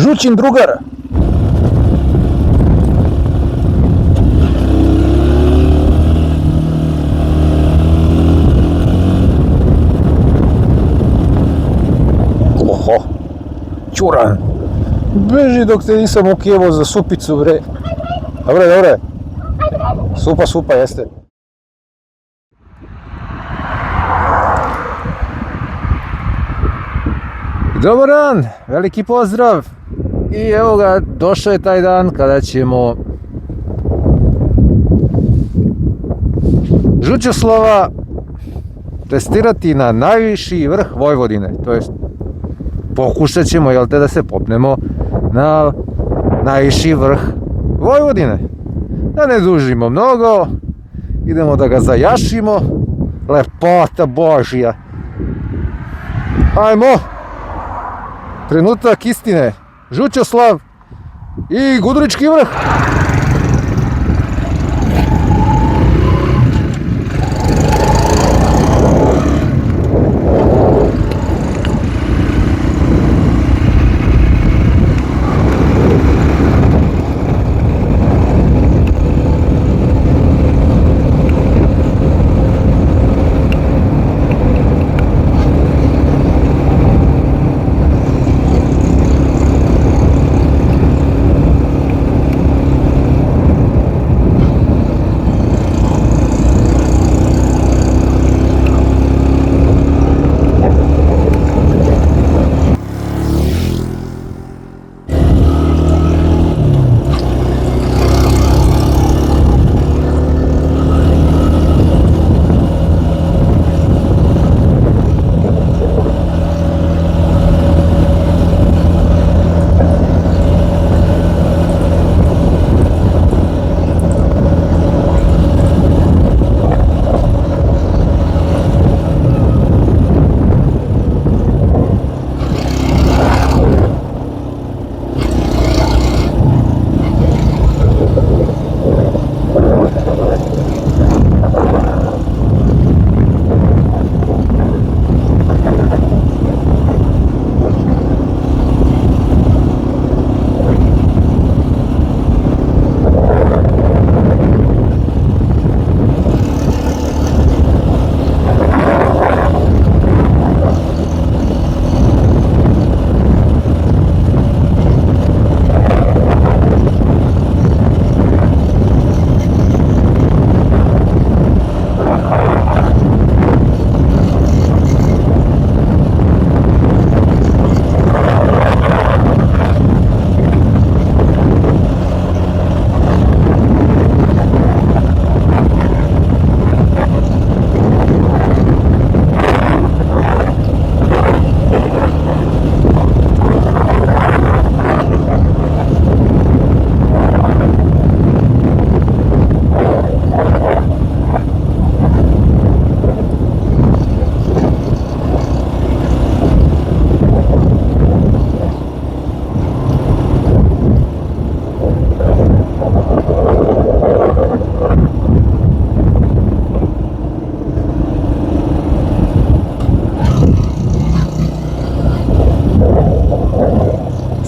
Žućin drugar. Oho, Ćuran. Beži dok te nisam okjevo za supicu, bre. Dobre, dobre. Supa, jeste. Dobar dan, veliki pozdrav. I evo ga, došao je taj dan kada ćemo Žučoslava testirati na najviši vrh Vojvodine. To jest, pokušat ćemo, jel te, da se popnemo na najviši vrh Vojvodine. Da ne dužimo mnogo, idemo da ga zajašimo. Lepota Božja. Ajmo! Trenutak istine. Žučoslav i Gudurički vrh.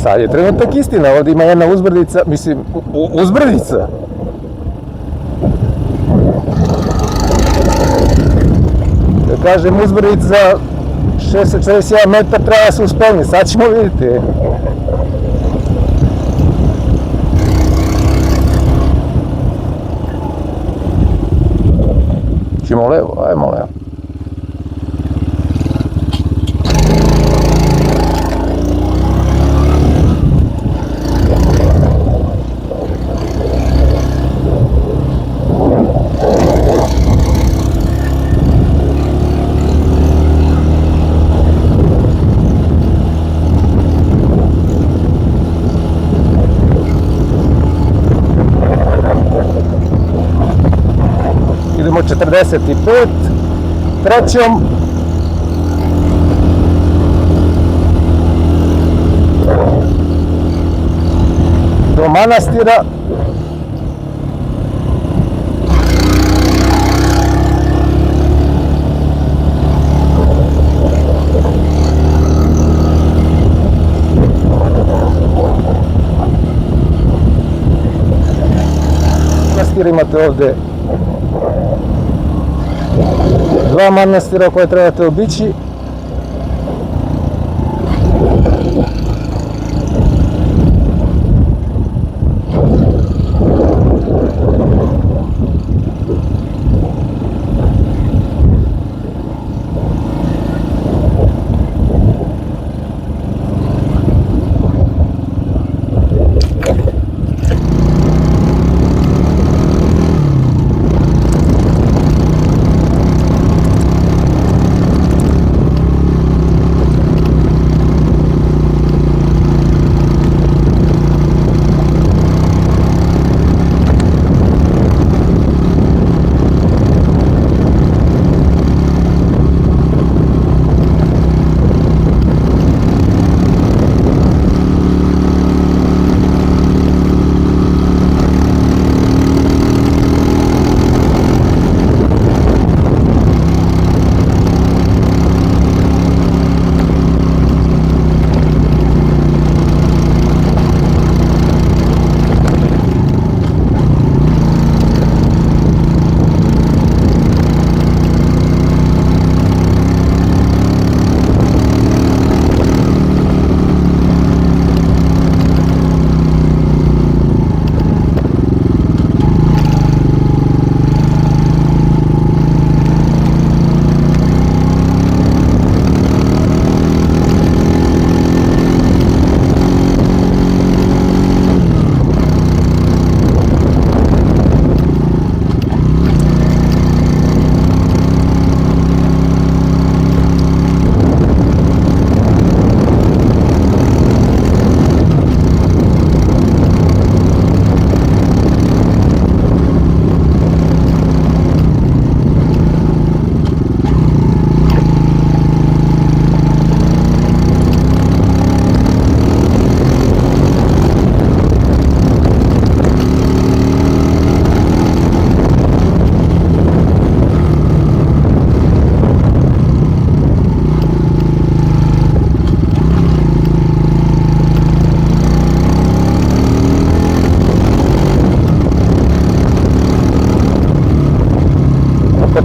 Sad je trenutak istina, ovdje ima jedna uzbrdica, mislim, uzbrdica. Da kažem, uzbrdica 641 metar treba se uspomni, sad ćemo vidjeti. Ćemo levo, ajmo levo. Idemo 45, trećom. Do manastira. Također imate ovdje dva manastira koje trebate obići.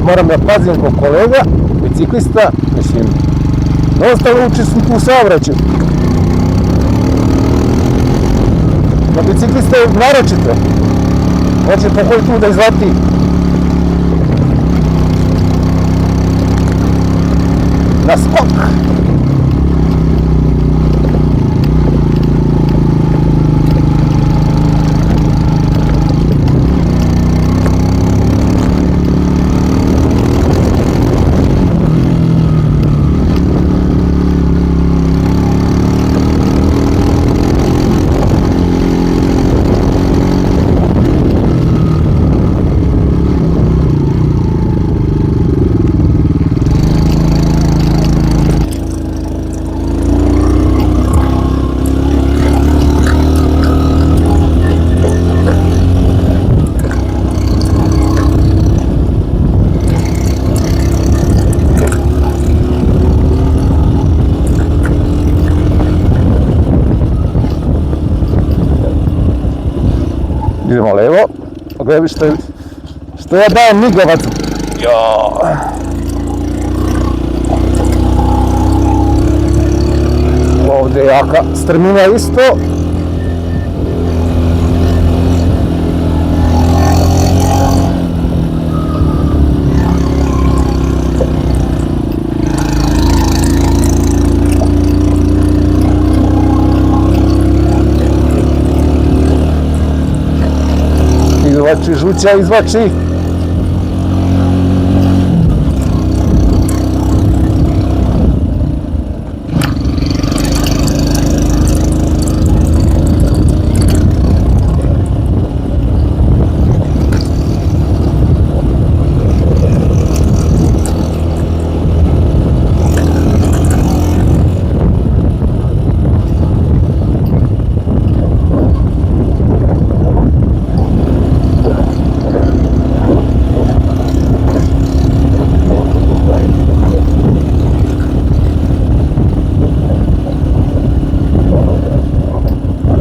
Moram da pazim ko kolega, biciklista, mislim, ostalo učesnik u saobraćaju. Na biciklista je naročito. Hoće pokoj tu da izlati. Na skok. Idemo levo, gledaj što ja dajem migavac. Ovdje je jaka strmina isto. Izvači, žuća, izvači.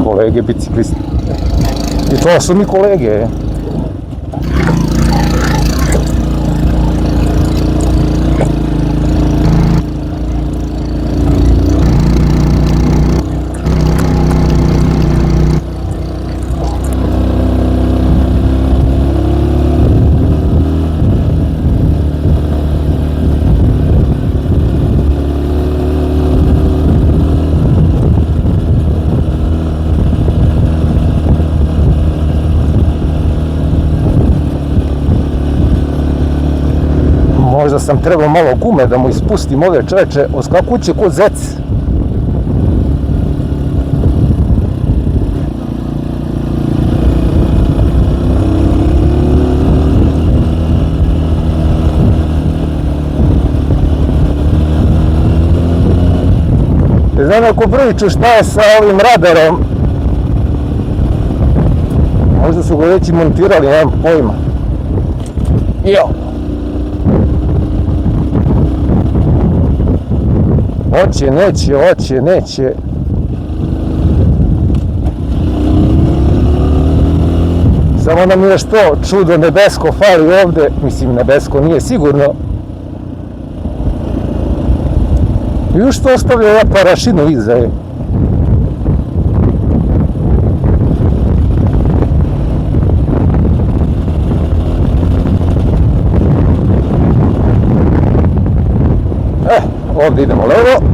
Kolege biciklisti. I to su mi kolege. Možda sam trebao malo gume da mu ispustim ove čoveče, oskakuće ko zec. Znam ako priču šta je sa ovim radarom. Možda su ga već i montirali, nemam pojma. Jo! Hoće. Samo nam je što čudo nebesko fali ovde. Mislim, nebesko nije sigurno. I što ostavlja ja parašinu iza je. Ovdje idemo levo.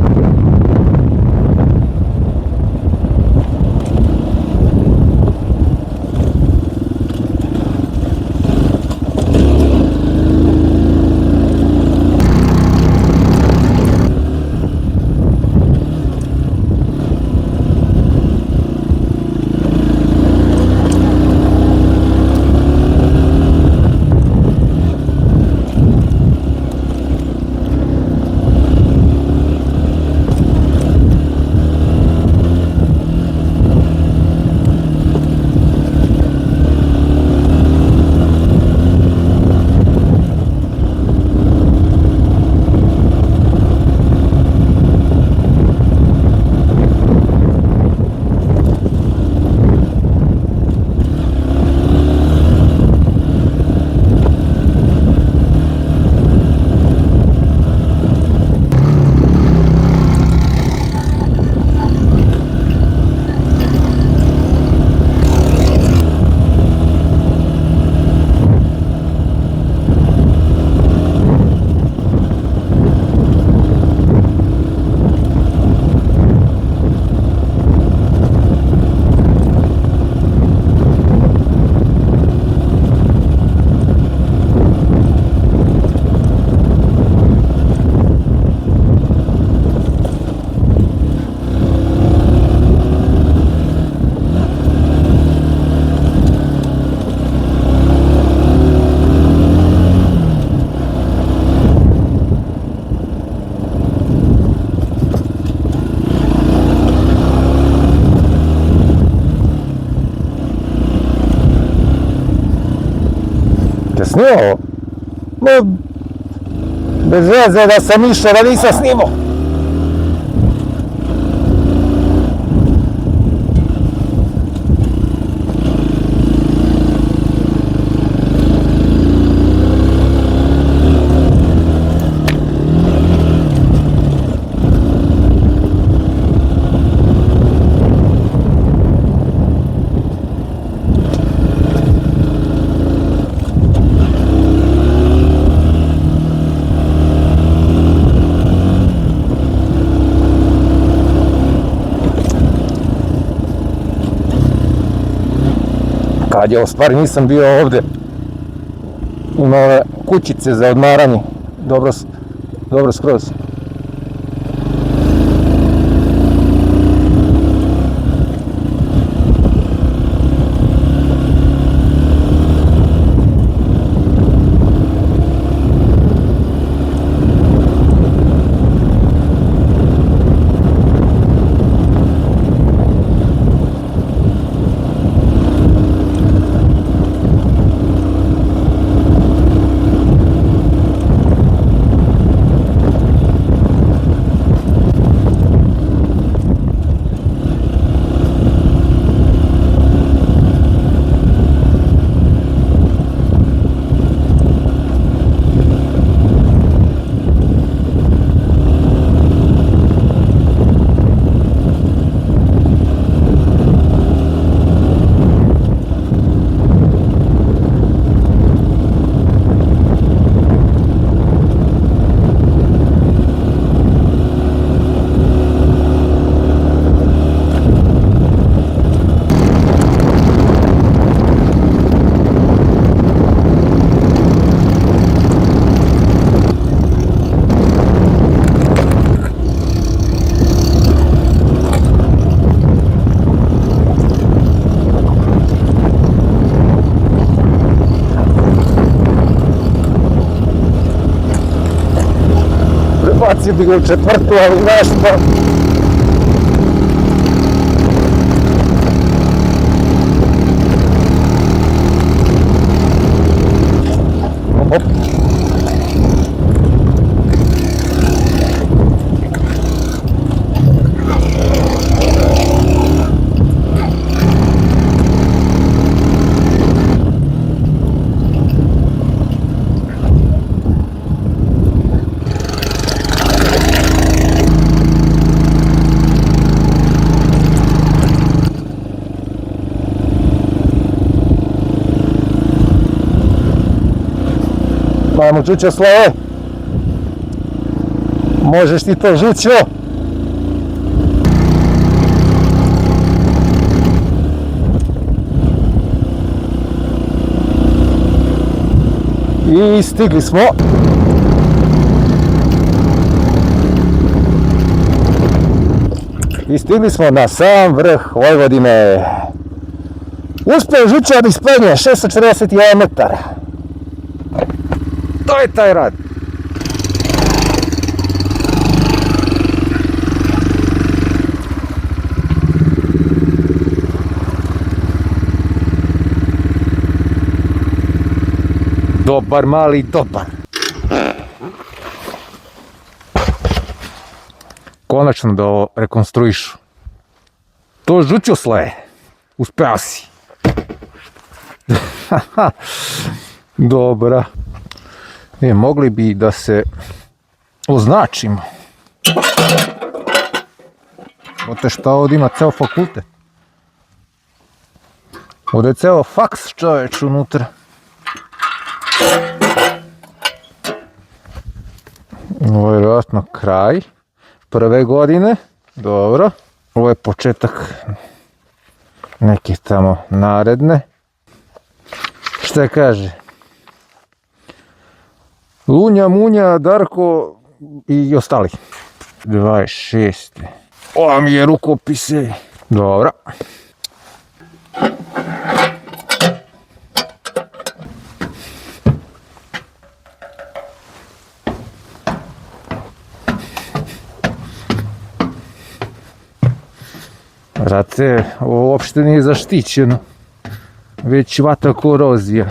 Snimao? Bez veze da sam išao, da nisam snimao. Kad je u stvari nisam bio ovde, ima ove kućice za odmaranje, dobro skroz. situacije bi u četvrtu, ali nešto. Hop. Mamo Čučoslave, možeš ti to Žućo? I stigli smo. I stigli smo na sam vrh Vojvodine. Uspeo Žuća da ispenje 641 metara. To je taj rad. Dobar, mali, dobar. Konačno da ovo rekonstruišu. To Žućoslaje. Uspeo si. Dobra. Mogli bi da se označimo. Ote šta ovdje ima ceo fakultet. Ovdje je ceo faks čoveč unutra. Ovo je vjerojatno kraj prve godine. Dobro. Ovo je početak neke tamo naredne. Šta kaže? Lunja, Munja, Darko i ostali. 26. Ovo mi je rukopise. Dobro. Brate, ovo uopšte nije zaštićeno. Već vata korozija.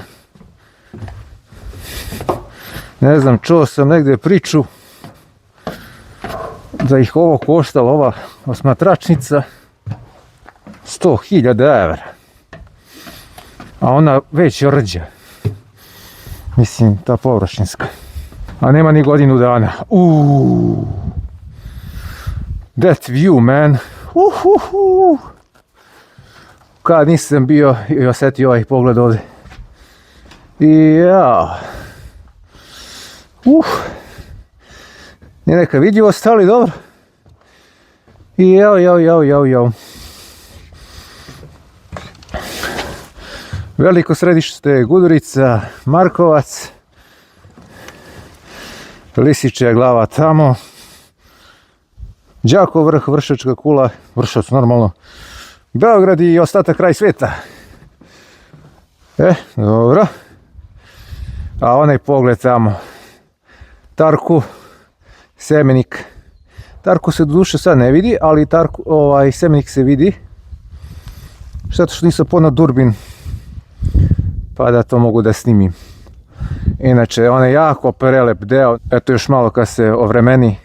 Ne znam, čuo sam negdje priču da ih ovo koštalo, ova osmatračnica, 100.000 evra. A ona već rđa. Mislim, ta površinska. A nema ni godinu dana. That view, man. Kad nisam bio i osjetio ovaj pogled ovdje. I ja. Nije neka vidljivost, ali dobro. I jao. Veliko središte Gudurica, Markovac. Lisičja glava tamo. Đakov vrh, Vršačka kula, Vršac normalno. Beograd i ostatak kraj svijeta. Dobro. A onaj pogled tamo. Tarku, Semenik. Tarku se doduše sad ne vidi, ali Semenik se vidi. Zato što nisam ponao durbin, pa da to mogu da snimim. Inače, on je jako prelep deo. Eto još malo kad se ovremeni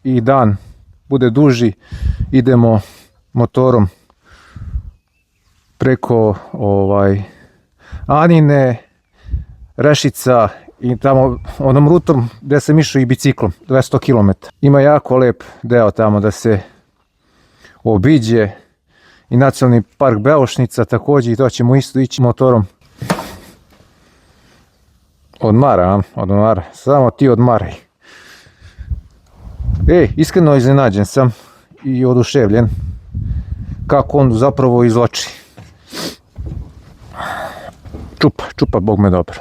i dan bude duži, idemo motorom preko Anine, Rešica i tamo onom rutom gdje sam išao i biciklom, 200 km. Ima jako lep deo tamo da se obiđe i nacionalni park Beošnica također, i to ćemo isto ići motorom. Odmara, samo ti odmaraj. Iskreno iznenađen sam i oduševljen kako on zapravo izvlači. Čupa, Bog me dobro.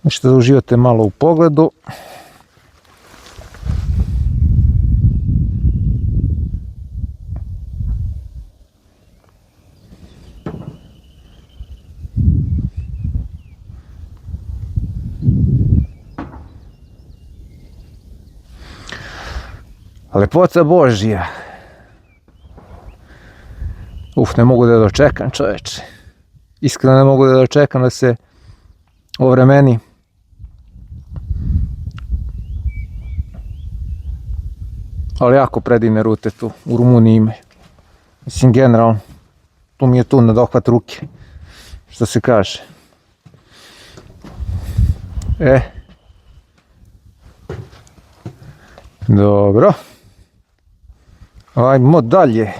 Možete da uživate malo u pogledu. Lepota Božja. Ne mogu da dočekam, čoveče. Iskreno ne mogu da dočekam da se ovremeni. Ali jako predivne rute tu u Rumuniji imaju. Mislim, generalno, tu mi je tu na dohvat ruke, što se kaže. Dobro. Ajmo dalje.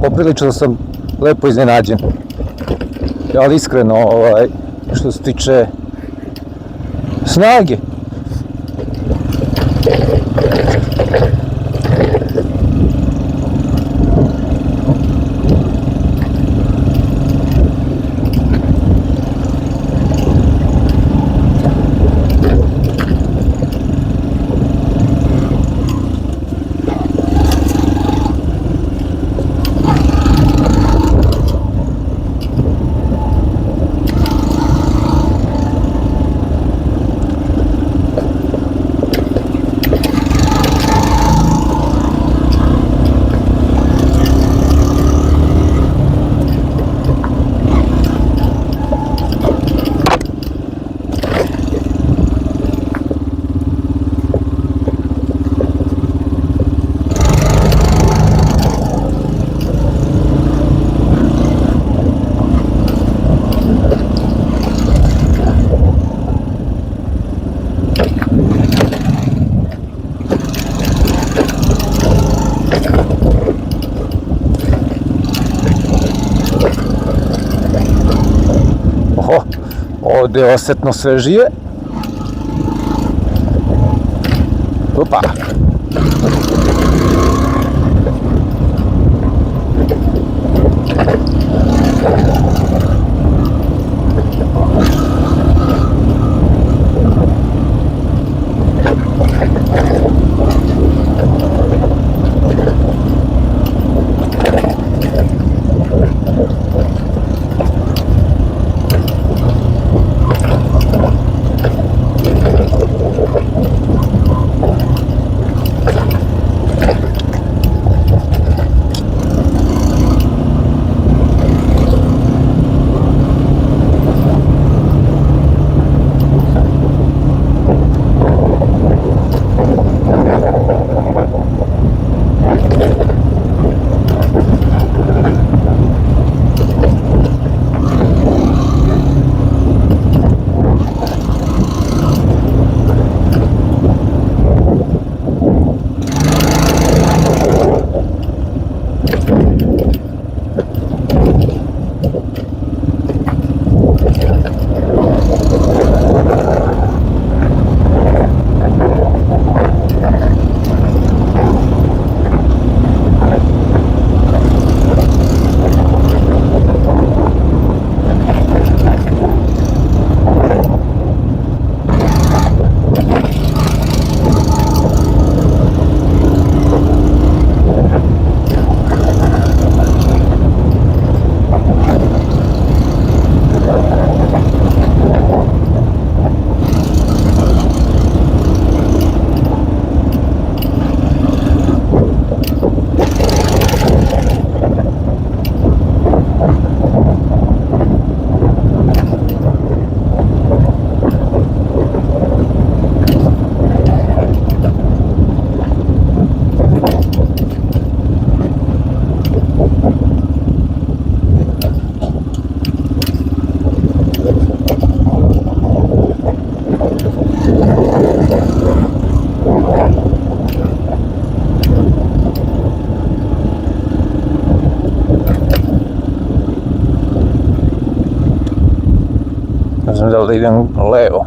Poprilično sam lepo iznenađen, ali iskreno, što se tiče snage. Ovdje je osjetno svežije. Opa! Ne znam da li idem levo.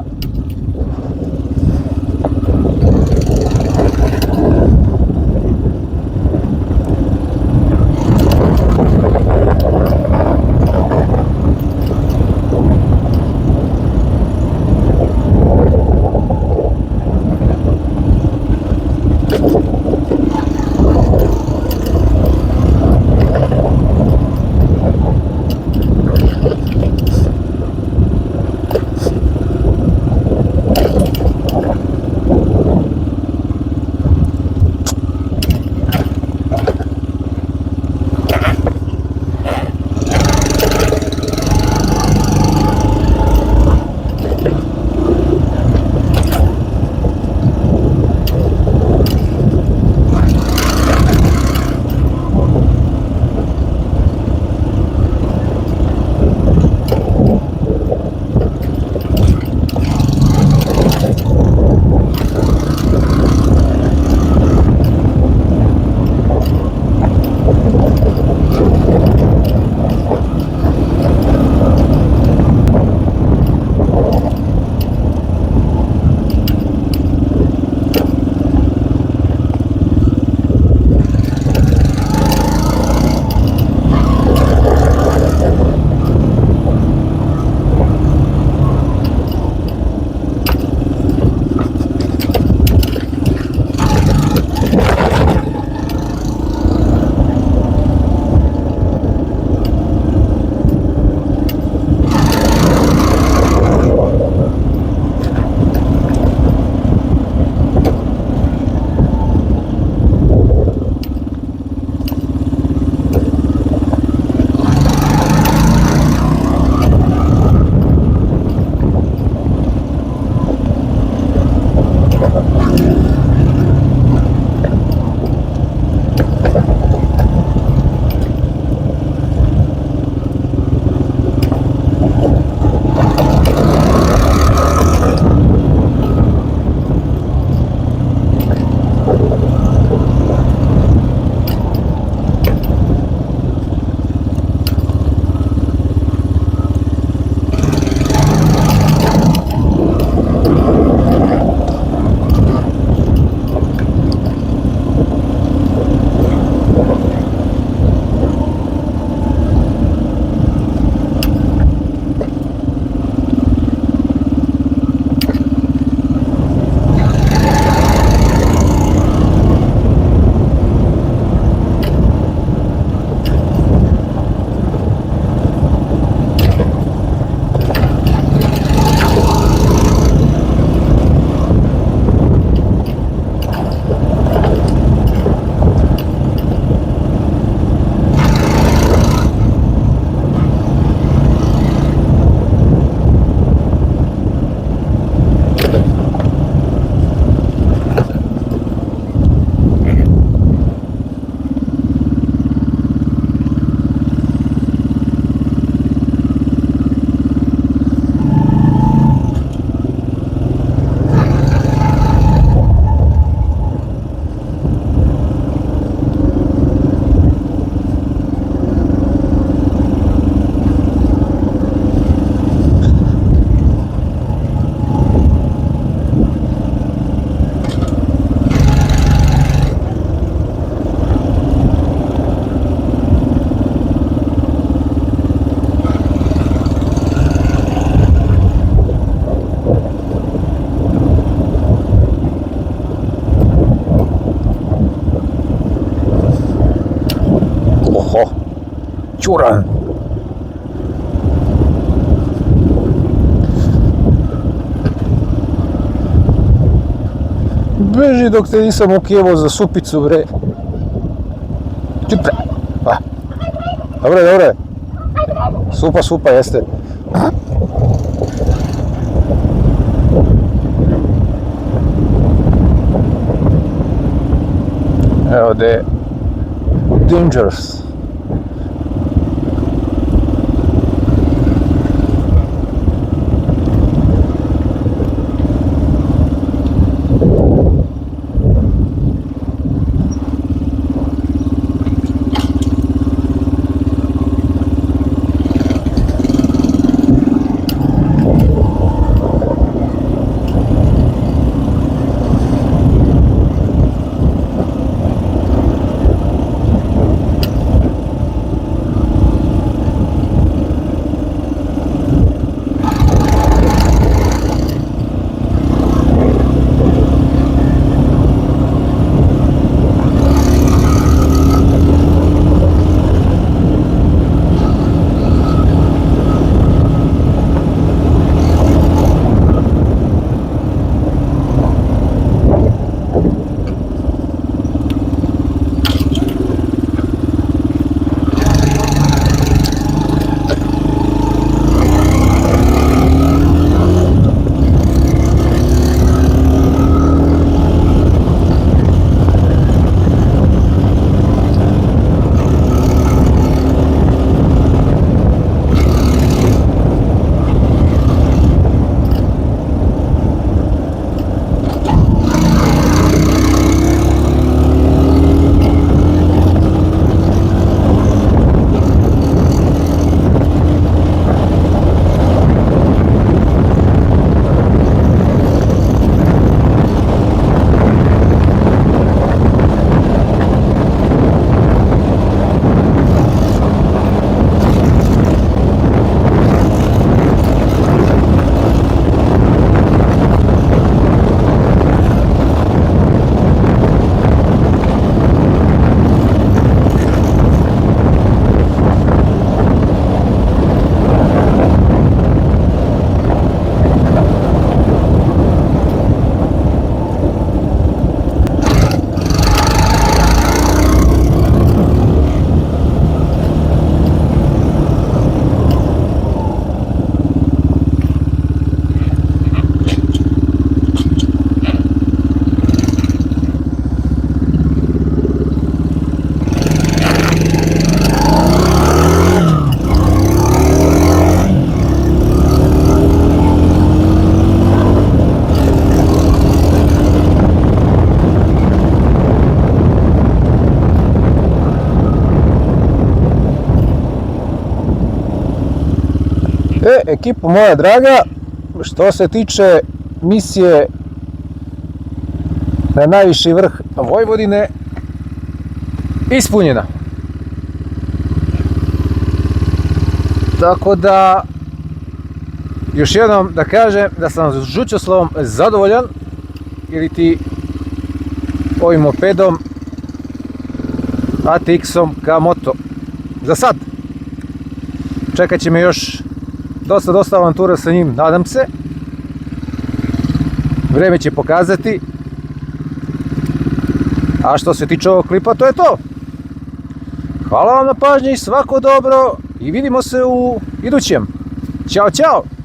Ćuran. Beži dok te nisam okijevao za supicu, bre. Čup. Dobre, dobre. Supa, jeste. Evo de Dangerous. Ekipo moja draga, što se tiče misije na najviši vrh Vojvodine, ispunjena. Tako da, još jednom da kažem da sam s Žučoslovom zadovoljan, ili ti ovim mopedom ATX-om K-Moto. Za sad. Čekat će me još dosta avantura sa njim, nadam se. Vreme će pokazati. A što se tiče ovog klipa, to je to. Hvala vam na pažnji, svako dobro i vidimo se u idućem. Ćao, ćao!